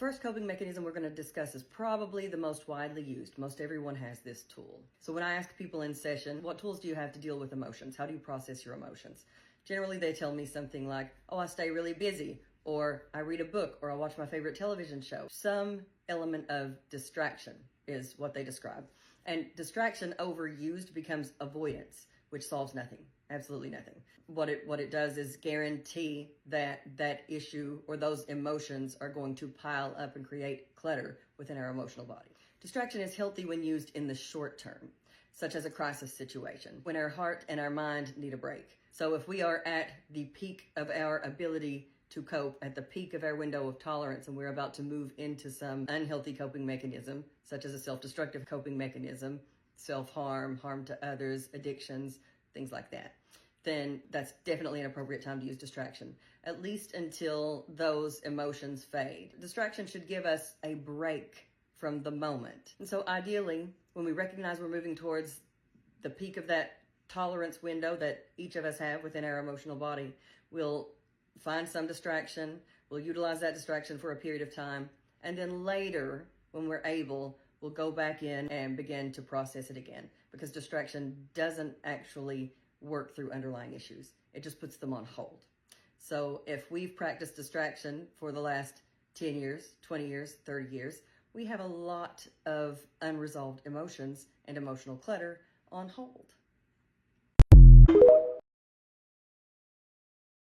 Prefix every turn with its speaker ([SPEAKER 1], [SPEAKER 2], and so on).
[SPEAKER 1] first coping mechanism we're going to discuss is probably the most widely used. Most everyone has this tool. So when I ask people in session, what tools do you have to deal with emotions? How do you process your emotions? Generally, they tell me something like, oh, I stay really busy, or I read a book, or I watch my favorite television show. Some element of distraction is what they describe. And distraction overused becomes avoidance, which solves nothing, absolutely nothing. What it does is guarantee that that issue or those emotions are going to pile up and create clutter within our emotional body. Distraction is healthy when used in the short term, such as a crisis situation, when our heart and our mind need a break. So if we are at the peak of our ability to cope, at the peak of our window of tolerance, and we're about to move into some unhealthy coping mechanism, such as a self-destructive coping mechanism, self-harm, harm to others, addictions, things like that, then that's definitely an appropriate time to use distraction, at least until those emotions fade. Distraction should give us a break from the moment. And so ideally, when we recognize we're moving towards the peak of that tolerance window that each of us have within our emotional body, we'll find some distraction, we'll utilize that distraction for a period of time, and then later, when we're able, we'll go back in and begin to process it again, because distraction doesn't actually work through underlying issues. It just puts them on hold. So if we've practiced distraction for the last 10 years, 20 years, 30 years, we have a lot of unresolved emotions and emotional clutter on hold.